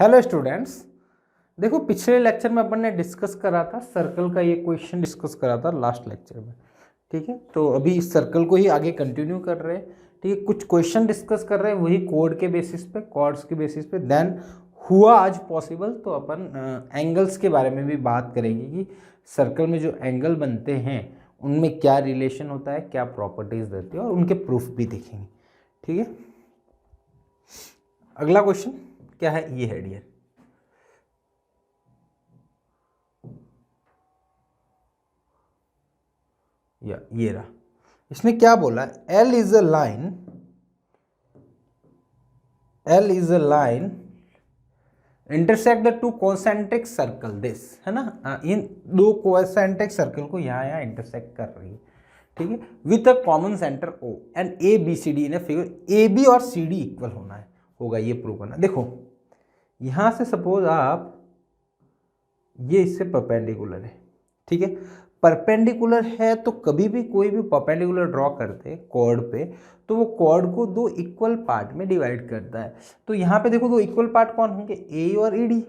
Hello students, देखो पिछले lecture में अपन ने डिस्कस करा था सर्कल का, ये क्वेश्चन डिस्कस करा था लास्ट लेक्चर में। ठीक है, तो अभी इस सर्कल को ही आगे कंटिन्यू कर रहे हैं। ठीक है, कुछ क्वेश्चन डिस्कस कर रहे हैं वही कोड के बेसिस पे, कॉर्ड्स के बेसिस पे। देन हुआ आज पॉसिबल तो अपन एंगल्स के बारे में भी बात करेंगे कि सर्कल में जो एंगल बनते हैं उनमें क्या रिलेशन होता है, क्या प्रॉपर्टीज रहती है, और उनके प्रूफ भी देखेंगे। ठीक है, अगला क्वेश्चन क्या है, ये है डियर। या ये रहा, इसने क्या बोला, L is a line intersect the two concentric circle, this है ना, इन दो कॉन्सेंट्रिक सर्कल को यहाँ इंटरसेक्ट कर रही है। ठीक है, with a common centre O and ABCD in a figure, AB और CD इक्वल होगा, ये प्रूव करना। देखो यहां से सपोज आप ये इससे परपेंडिकुलर है। ठीक है, परपेंडिकुलर है तो कभी भी कोई भी परपेंडिकुलर ड्रॉ करते हैं कॉर्ड पे तो वो कॉर्ड को दो इक्वल पार्ट में डिवाइड करता है। तो यहाँ पे देखो दो इक्वल पार्ट कौन होंगे, ए और ED,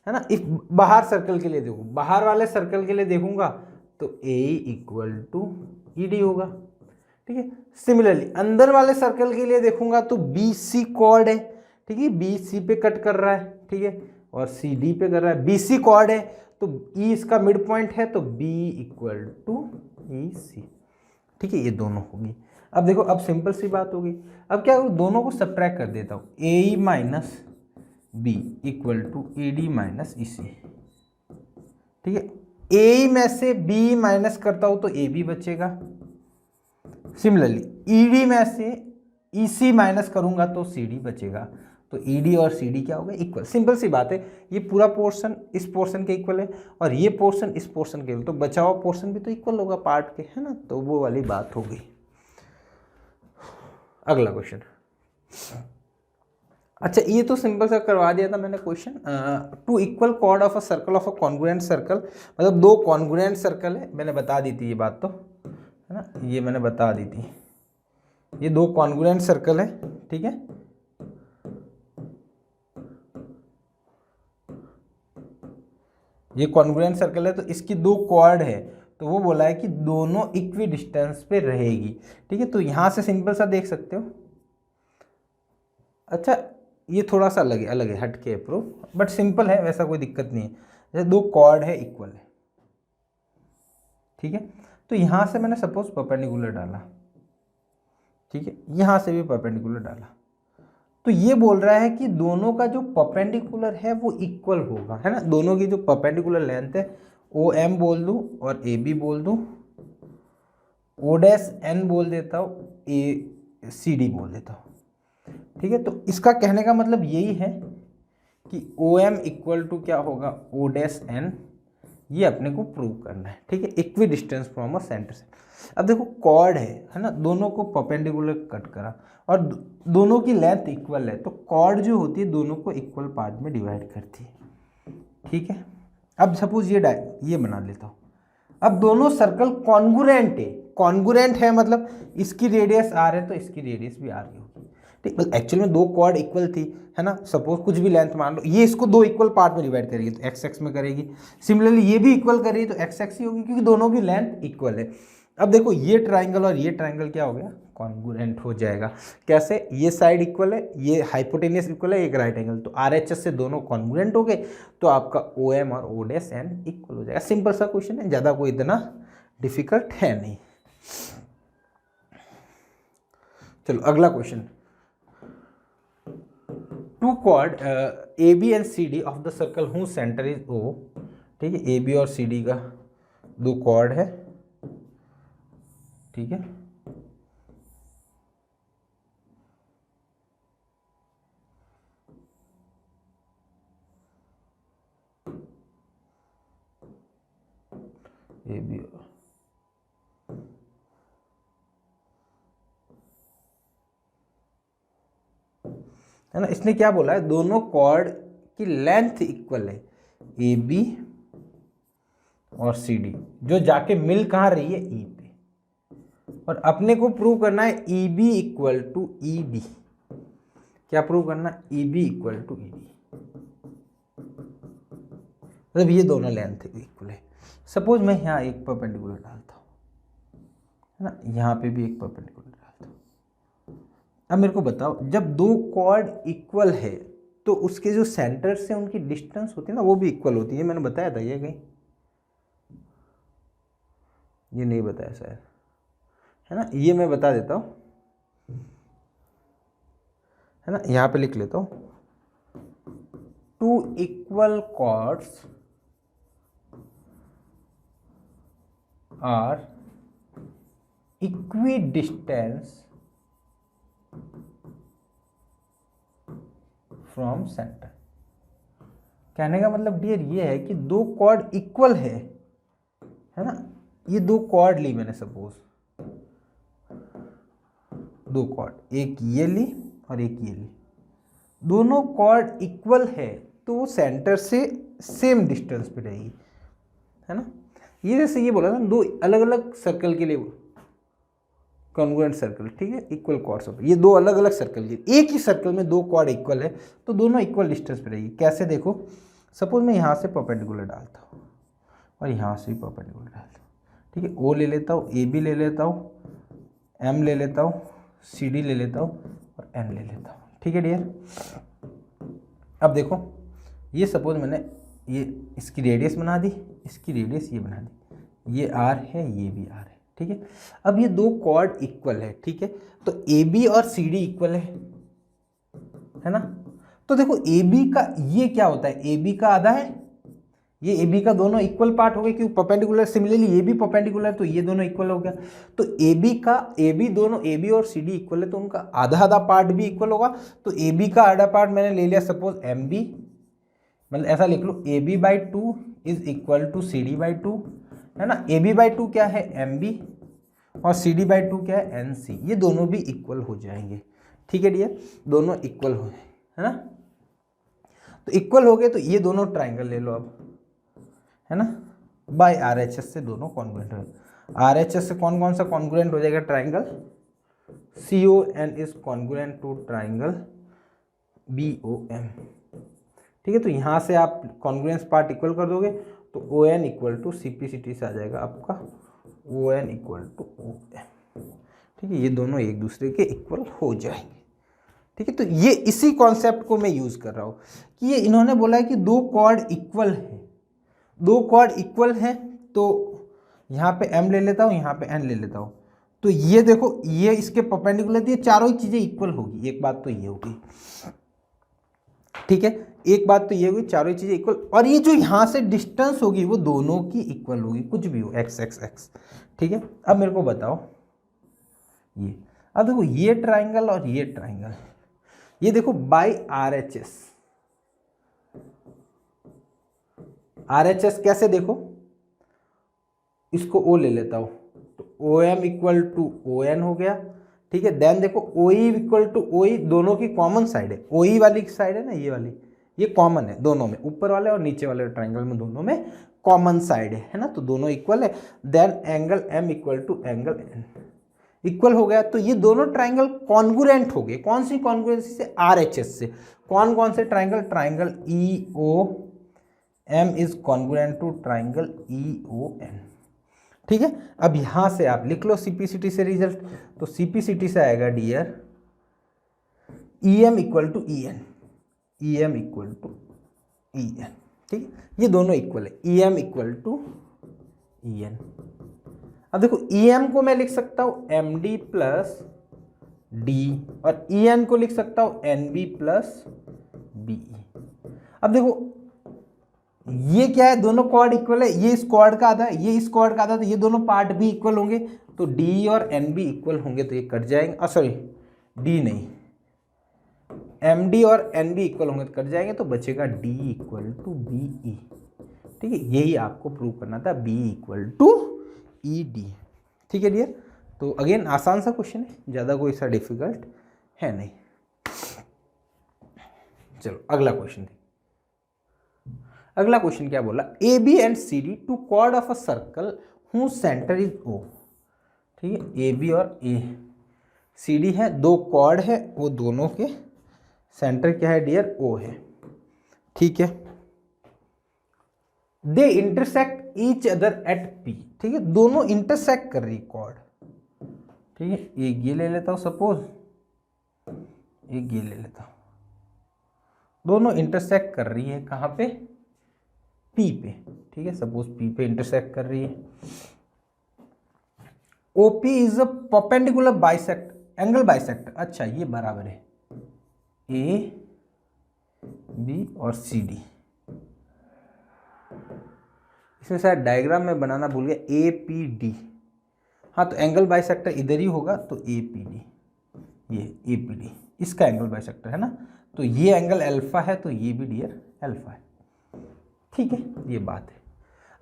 है ना। इफ बाहर सर्कल के लिए देखो, बाहर वाले सर्कल के लिए देखूंगा तो A इक्वल टू ED होगा। ठीक है, सिमिलरली अंदर वाले सर्कल के लिए देखूंगा तो BC कॉर्ड है। ठीक है, BC पे कट कर रहा है, ठीक है, और CD पे कर रहा है। BC कॉर्ड है तो E इसका मिड पॉइंट है तो B इक्वल टू EC। ठीक है, ये दोनों होगी। अब देखो, अब सिंपल सी बात होगी। अब क्या करूँ, दोनों को सब्ट्रैक्ट कर देता हूँ, AE minus B equal to ED minus EC। ठीक है, AE में से B माइनस करता हूँ तो AB बचेगा। सिमिलरली ED में से EC माइनस करूंगा तो CD बचेगा। तो ED और CD क्या होगा, इक्वल। सिंपल सी बात है, ये पूरा पोर्शन इस पोर्शन के इक्वल है और ये पोर्शन इस पोर्शन के इक्वल, तो बचा हुआ पोर्शन भी तो इक्वल होगा पार्ट के, है ना। तो वो वाली बात हो गई। अगला क्वेश्चन, अच्छा ये तो सिंपल सा करवा दिया था मैंने question. Two equal chord of a circle of a congruent circle, मतलब दो कॉन्ग्रुएंट सर्कल है, मैंने बता दी थी ये बात तो, है ना, ये मैंने बता दी थी। ये दो कॉन्ग्रुएंट सर्कल है, ठीक है, ये कॉन्ग्रुएंट सर्कल है तो इसकी दो कॉर्ड है, तो वो बोला है कि दोनों इक्वी डिस्टेंस पे रहेगी। ठीक है, तो यहां से सिंपल सा देख सकते हो। अच्छा ये थोड़ा सा अलग है हट के प्रूफ, बट सिंपल है, वैसा कोई दिक्कत नहीं है। जैसे दो कॉर्ड है इक्वल है, ठीक है, तो यहां से मैंने सपोज परपेंडिकुलर डाला, ठीक है, यहां से भी परपेंडिकुलर डाला, तो ये बोल रहा है कि दोनों का जो परपेंडिकुलर है वो इक्वल होगा, है ना। दोनों की जो परपेंडिकुलर लेंथ है OM बोल दूं और AB बोल दूं, O' बोल देता हूँ, ACD बोल देता हूँ। ठीक है, तो इसका कहने का मतलब यही है कि OM इक्वल टू क्या होगा, O', ये अपने को प्रूव करना है। ठीक है, equi distance from a centre से। अब देखो कॉर्ड है ना, दोनों को परपेंडिकुलर कट करा और दोनों की लेंथ इक्वल है, तो कॉर्ड जो होती है दोनों को इक्वल पार्ट में डिवाइड करती है। ठीक है, अब सपोज ये बना लेता हूँ। अब दोनों सर्कल कॉन्गुरेंट है मतलब इसकी रेडियस R है तो इसकी रेडियस भी R होगी। ठीक, एक्चुअल में दो कॉर्ड इक्वल थी, है ना। सपोज कुछ भी लेंथ मान लो, ये इसको दो इक्वल पार्ट में डिवाइड करेगी तो x में करेगी। सिमिलरली ये भी इक्वल करेगी तो x ही होगी, क्योंकि दोनों की लेंथ इक्वल है। अब देखो ये ट्राइंगल और ये ट्राइंगल क्या हो गया, कॉन्गुरेंट हो जाएगा। कैसे, ये साइड इक्वल है, ये हाइपोटेनियस इक्वल है, एक राइट एंगल, तो RHS से दोनों कॉन्गुरेंट हो गए, तो आपका OM और O' इक्वल हो जाएगा। सिंपल सा क्वेश्चन है, ज़्यादा कोई इतना डिफिकल्ट है नहीं। चलो अगला question, two chord AB and CD of the circle whose centre is O। ठीक है, AB और CD का दो कॉर्ड है, ठीक है, AB है ना। इसने क्या बोला है, दोनों कॉर्ड की लेंथ इक्वल है, AB और CD, जो जाके मिल कहाँ रही है, E पे, और अपने को प्रूव करना है EB इक्वल टू ED। क्या प्रूव करना, EB इक्वल टू ED। मतलब ये दोनों लेंथ इक्वल है। सपोज मैं यहाँ एक परपेंडिकुलर डालता हूँ, है ना, यहाँ पे भी एक परपेंडिकुलर डालता हूँ। अब मेरे को बताओ, जब दो कॉर्ड इक्वल है तो उसके जो सेंटर से उनकी डिस्टेंस होती है ना वो भी इक्वल होती है। मैंने बताया था ये कहीं, ये नहीं बताया शायद, है ना, ये मैं बता देता हूँ, है ना, यहाँ पे लिख लेता हूँ, two equal chords are equidistance from centre. कहने का मतलब डियर ये है कि दो कॉर्ड इक्वल है ना, ये दो कॉर्ड ली मैंने, सपोज दो कॉर्ड, एक ये ली और एक ये ली, दोनों कॉर्ड इक्वल है तो वो सेंटर से सेम डिस्टेंस पे रहेगी, है ना। ये जैसे ये बोला था दो अलग अलग सर्कल के लिए कॉन्ग्रुएंट सर्कल, ठीक है, इक्वल कॉर्ड्स होते हैं, ये दो अलग अलग सर्कल के, एक ही सर्कल में दो कॉर्ड इक्वल है तो दोनों इक्वल डिस्टेंस पे रहेगी। कैसे देखो, सपोज मैं यहाँ से परपेंडिकुलर डालता हूँ और यहाँ से भी परपेंडिकुलर डालता हूँ, ठीक है, ओ ले लेता हूँ, ए बी ले लेता हूँ, एम ले लेता हूँ, सी डी ले लेता हूँ और एन ले लेता हूँ, ठीक है डियर। अब देखो ये सपोज मैंने ये इसकी रेडियस बना दी, इसकी रेडियस ये बना दी, ये आर है ये भी आर है, ठीक है। अब ये दो कॉर्ड इक्वल है, ठीक है, तो ए बी और सी डी इक्वल है ना। तो देखो ए बी का ये क्या होता है, ए बी का आधा है, ये ए बी का दोनों इक्वल पार्ट हो गए क्योंकि परपेंडिकुलर, सिमिलरली ये भी परपेंडिकुलर तो ये दोनों इक्वल हो गया। तो ए बी का, ए बी दोनों ए बी और सी डी इक्वल है तो उनका आधा आधा पार्ट भी इक्वल होगा। तो ए बी का आधा पार्ट मैंने ले लिया सपोज एम बी, मतलब ऐसा लिख लो A B by two is equal to C D by two, है ना। ए बी बाई टू क्या है एम बी और सी डी बाई टू क्या है एन सी, ये दोनों भी इक्वल हो जाएंगे, ठीक है डियर, दोनों इक्वल हो जाए, है ना। तो इक्वल हो गए तो ये दोनों ट्राइंगल ले लो अब, है ना, बाय आर एच एस से दोनों कॉन्ग्रुएंट हो। आर एच एस से कौन कौन सा कॉन्ग्रुएंट हो जाएगा, triangle C O N is congruent to triangle B O M, ठीक है। तो यहाँ से आप कॉन्ग्रुएंस पार्ट इक्वल कर दोगे तो O N equal to C P C T से आ जाएगा आपका O N equal to O M, ठीक है, ये दोनों एक दूसरे के इक्वल हो जाएंगे, ठीक है। तो ये इसी कॉन्सेप्ट को मैं यूज कर रहा हूँ कि ये इन्होंने बोला है कि दो कॉर्ड इक्वल है, दो कॉर्ड इक्वल है तो यहाँ पे m ले लेता हूँ, यहाँ पे n ले लेता हूँ, तो ये देखो ये इसके परपेंडिकुलर, ये चारों ही चीजें इक्वल होगी, एक बात तो ये होगी, ठीक है, एक बात तो ये होगी चारों ही चीजें इक्वल, और ये जो यहाँ से डिस्टेंस होगी वो दोनों की इक्वल होगी, कुछ भी हो x x x, ठीक है। अब मेरे को बताओ ये, अब देखो ये ट्राइंगल और ये ट्राइंगल, ये देखो by R H S, R H S कैसे देखो, इसको ओ ले लेता हूं तो O M equal to O N हो गया, ठीक है। देन देखो ओ ई इक्वल टू ओ ई, दोनों की कॉमन साइड है, ओ ई वाली साइड है ना ये वाली, ये कॉमन है दोनों में, ऊपर वाले और नीचे वाले ट्राइंगल में दोनों में कॉमन साइड है ना, तो दोनों इक्वल है। Then angle M equal to angle N equal हो गया, तो ये दोनों ट्राइंगल कॉन्ग्रुएंट हो गए, कौन सी कॉन्ग्रुएंसी से, आर एच एस से। कौन कौन से ट्राइंगल, triangle E O M is congruent to triangle E O N, ठीक है। अब यहां से आप लिख लो सीपीसीटी से रिजल्ट, तो सीपीसीटी से आएगा dear E M equal to E N, E M equal to E N, ठीक है, ये दोनों इक्वल है, E M equal to E N. अब देखो ई एम को मैं लिख सकता हूं एम डी प्लस डी और ई एन को लिख सकता हूं एन बी प्लस बी। अब देखो ये क्या है, दोनों कॉर्ड इक्वल है, ये इस कॉर्ड का आधा है, ये इस कॉर्ड का आधा, तो ये दोनों पार्ट भी इक्वल होंगे, तो डी और एन बी इक्वल होंगे तो ये कट जाएंगे, सॉरी डी नहीं, एम डी और एन बी इक्वल होंगे तो कट जाएंगे, तो बचेगा D equal to B E, ठीक है, यही आपको प्रूव करना था, B equal to E D, ठीक है डियर। तो अगेन आसान सा क्वेश्चन है, ज़्यादा कोई सा डिफिकल्ट है नहीं। चलो अगला क्वेश्चन, अगला क्वेश्चन क्या बोला, A B and C D two chord of a circle whose centre is O, ठीक है, ए बी और ए सी डी है, दो कॉर्ड है, वो दोनों के सेंटर क्या है डियर, ओ है, ठीक है। They intersect each other at P, ठीक है, दोनों इंटरसेक्ट कर रही कॉर्ड, ठीक है, एक ये ले लेता हूं सपोज, एक ये ले लेता हूं, दोनों इंटरसेक्ट कर रही है कहां पे, पी पे, ठीक है, सपोज पी पे इंटरसेक्ट कर रही है। OP is a perpendicular bisect, angle bisector, अच्छा ये बराबर है ए बी और सी डी, इसमें शायद डायग्राम में बनाना भूल गया, ए पी डी, हाँ तो एंगल बाइसेक्टर इधर ही होगा, तो ए पी डी, ये ए पी डी इसका एंगल बाइसेक्टर है ना, तो ये एंगल अल्फा है, तो ये भी डियर अल्फा है, ठीक है, ये बात है।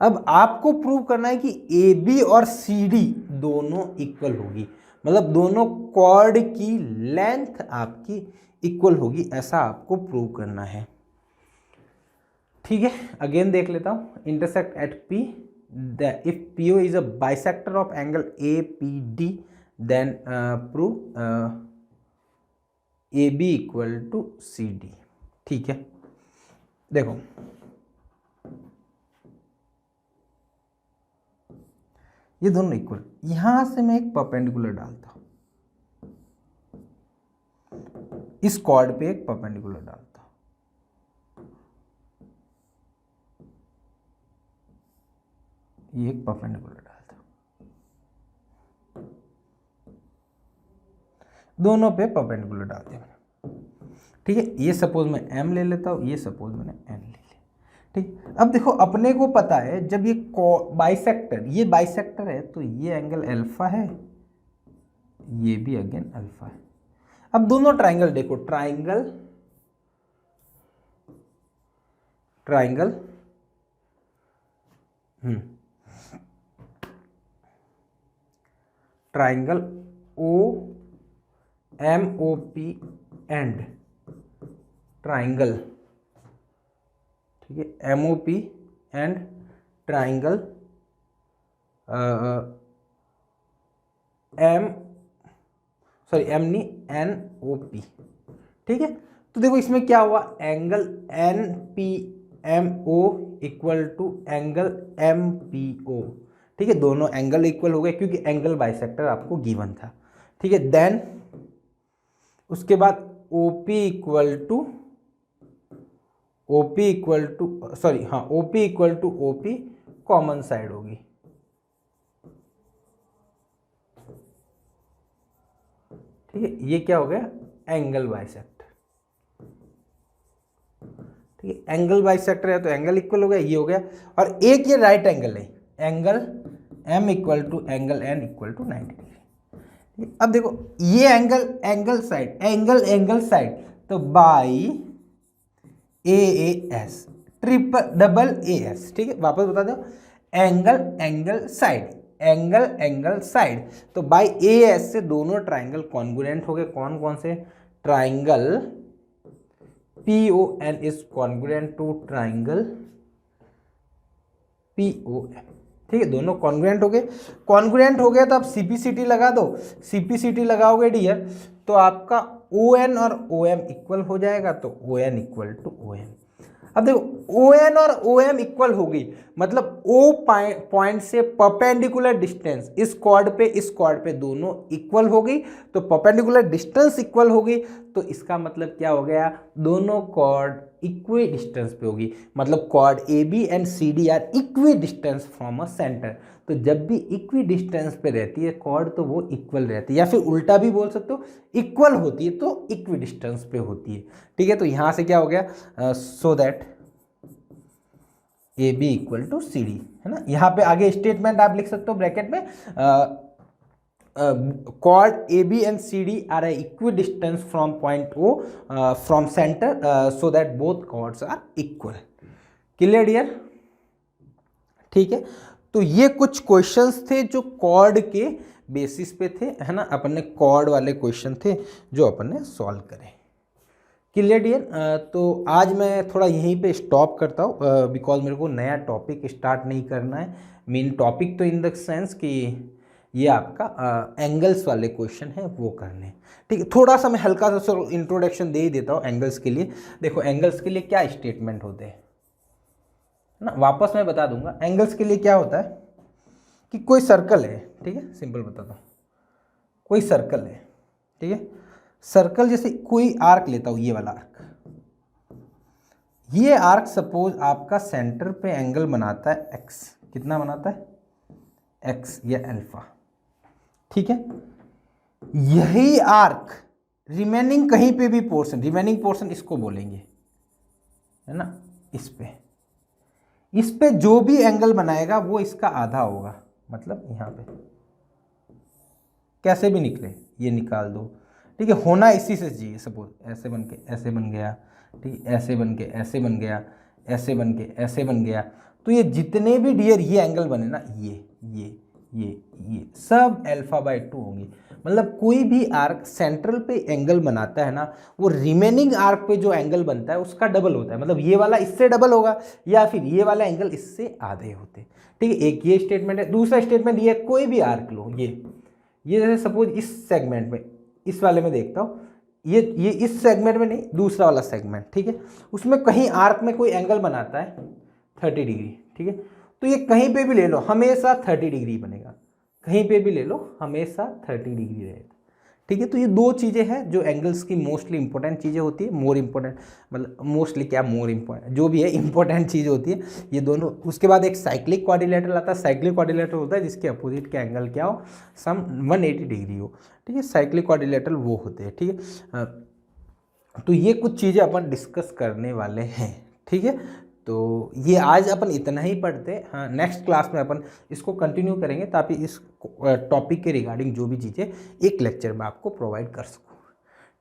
अब आपको प्रूव करना है कि ए बी और सी डी दोनों इक्वल होगी, मतलब दोनों कॉर्ड की लेंथ आपकी इक्वल होगी, ऐसा आपको प्रूव करना है, ठीक है। अगेन देख लेता हूं, intersect at P, if PO is a bisector of angle APD, then prove AB equal to CD, ठीक है। देखो ये दोनों इक्वल, यहां से मैं एक परपेंडिकुलर डालता हूं, इस कॉर्ड पे एक परपेंडिकुलर डालता हूं, ये एक परपेंडिकुलर डालता हूं, दोनों पे परपेंडिकुलर डालते हैं, ठीक है। ये सपोज मैं M ले लेता हूं, ये सपोज मैंने N ले लिया, ठीक। अब देखो अपने को पता है जब ये बाइसेक्टर, ये बाइसेक्टर है तो ये एंगल अल्फा है, ये भी अगेन अल्फा है। अब दोनों ट्राइंगल देखो, triangle triangle triangle OMOP and triangle, ठीक है, MOP एंड ट्राइंगल NOP, ठीक है। तो देखो इसमें क्या हुआ, angle NPMO equal to angle MPO, ठीक है, दोनों एंगल इक्वल हो गए क्योंकि एंगल बाइसेक्टर आपको गिवन था, ठीक है। देन उसके बाद OP equal to OP common side होगी, ठीक है, ये क्या हो गया, एंगल बाइसेक्टर, ठीक है, एंगल बाइसेक्टर है तो एंगल इक्वल हो गया, ये हो गया। और एक ये राइट एंगल है, angle M equal to angle N equal to 90 degree. अब देखो ये एंगल साइड, तो बाई AAS, डबल AS, ठीक है, वापस बता दो, एंगल साइड, तो बाई AS से दोनों ट्राइंगल कॉन्ग्रुएंट हो गए, कौन कौन से, triangle PON is congruent to triangle POM, ठीक है, दोनों कॉन्ग्रुएंट हो गए, तो आप CPCT लगा दो, CPCT लगाओगे डियर तो आपका ON और OM इक्वल हो जाएगा, तो ON इक्वल टू OM। अब देखो ON और OM इक्वल होगी, मतलब O पॉइंट से परपेंडिकुलर डिस्टेंस इस कॉर्ड पे दोनों इक्वल होगी, तो परपेंडिकुलर डिस्टेंस इक्वल होगी, तो इसका मतलब क्या हो गया, दोनों कॉर्ड इक्वी डिस्टेंस पे होगी, मतलब chord AB and CD are equidistance from a centre. तो जब भी इक्वी डिस्टेंस पे रहती है कॉर्ड तो वो इक्वल रहती है, या फिर उल्टा भी बोल सकते हो, इक्वल होती है तो इक्वी डिस्टेंस पे होती है, ठीक है। तो यहाँ से क्या हो गया, so that AB equal to CD, है ना। यहाँ पे आगे स्टेटमेंट आप लिख सकते हो ब्रैकेट में, chord AB and CD are a equidistance from point O from center so that both chords are equal. Clear dear? ठीक है, तो ये कुछ क्वेश्चंस थे जो कॉर्ड के बेसिस पे थे, है ना, अपन ने कॉर्ड वाले क्वेश्चन थे जो अपन ने सॉल्व करे। Clear dear? तो आज मैं थोड़ा यहीं पे स्टॉप करता हूँ बिकॉज मेरे को नया टॉपिक स्टार्ट नहीं करना है। मेन टॉपिक तो इन द सेंस कि ये आपका एंगल्स वाले क्वेश्चन है वो करने, ठीक है। थोड़ा सा मैं हल्का सा इंट्रोडक्शन दे ही देता हूँ एंगल्स के लिए। देखो एंगल्स के लिए क्या स्टेटमेंट होते हैं, ना, वापस मैं बता दूंगा। एंगल्स के लिए क्या होता है कि कोई सर्कल है, ठीक है, सिंपल बताता हूँ, कोई सर्कल है, ठीक है, सर्कल जैसे कोई आर्क लेता हूँ, ये वाला आर्क, ये आर्क सपोज आपका सेंटर पे एंगल बनाता है एक्स, कितना बनाता है, एक्स या अल्फा, ठीक है। यही आर्क रिमेनिंग कहीं पे भी पोर्शन, रिमेनिंग पोर्शन इसको बोलेंगे, है ना, इस पे जो भी एंगल बनाएगा वो इसका आधा होगा, मतलब यहाँ पे कैसे भी निकले ये निकाल दो, ठीक है, होना इसी से चाहिए। सपोज ऐसे बन के ऐसे बन गया, ठीक है, ऐसे बन के ऐसे बन गया, ऐसे बन के ऐसे बन गया, तो ये जितने भी डियर ये एंगल बने ना, ये सब α/2 होंगे। मतलब कोई भी आर्क सेंट्रल पे एंगल बनाता है ना, वो रिमेनिंग आर्क पे जो एंगल बनता है उसका डबल होता है। मतलब ये वाला इससे डबल होगा या फिर ये वाला एंगल इससे आधे होते, ठीक है। एक ये स्टेटमेंट है। दूसरा स्टेटमेंट ये, कोई भी आर्क लो, ये जैसे सपोज इस सेगमेंट में, इस वाले में देखता हूँ, ये इस सेगमेंट में नहीं, दूसरा वाला सेगमेंट, ठीक है, उसमें कहीं आर्क में कोई एंगल बनाता है 30 डिग्री, ठीक है, तो ये कहीं पे भी ले लो हमेशा 30 डिग्री बनेगा, कहीं पे भी ले लो हमेशा 30 डिग्री रहेगा, ठीक है। तो ये दो चीज़ें हैं जो एंगल्स की मोस्टली इंपॉर्टेंट चीज़ें होती है, मोर इंपॉर्टेंट, मतलब मोस्टली क्या, मोर इंपॉर्टेंट जो भी है इंपॉर्टेंट चीज़ होती है ये दोनों। उसके बाद एक साइक्लिक क्वाड्रिलेटरल आता है। साइक्लिक क्वाड्रिलेटरल होता है जिसके अपोजिट के एंगल क्या हो, सम 180 डिग्री हो, ठीक है, साइक्लिक क्वाड्रिलेटरल वो होते हैं, ठीक है। तो ये कुछ चीज़ें अपन डिस्कस करने वाले हैं, ठीक है। तो ये आज अपन इतना ही पढ़ते हैं। हाँ, नेक्स्ट क्लास में अपन इसको कंटिन्यू करेंगे ताकि इस टॉपिक के रिगार्डिंग जो भी चीज़ें एक लेक्चर में आपको प्रोवाइड कर सकूँ,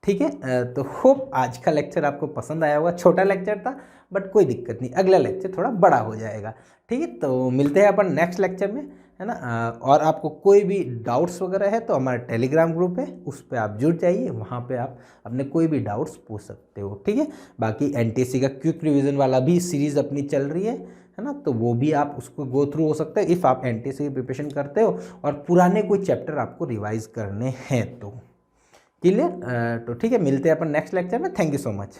ठीक है। तो होप आज का लेक्चर आपको पसंद आया होगा। छोटा लेक्चर था बट कोई दिक्कत नहीं, अगला लेक्चर थोड़ा बड़ा हो जाएगा, ठीक है। तो मिलते हैं अपन नेक्स्ट लेक्चर में, है ना। और आपको कोई भी डाउट्स वगैरह है तो हमारा टेलीग्राम ग्रुप है, उस पर आप जुड़ जाइए, वहाँ पे आप अपने कोई भी डाउट्स पूछ सकते हो, ठीक है। बाकी एनटीएससी का क्विक रिवीजन वाला भी सीरीज़ अपनी चल रही है ना, तो वो भी आप उसको गो थ्रू हो सकते हैं इफ़ आप एनटीएससी की प्रिपरेशन करते हो और पुराने कोई चैप्टर आपको रिवाइज करने हैं तो। क्लियर? तो ठीक है, मिलते हैं अपन नेक्स्ट लेक्चर में। Thank you so much.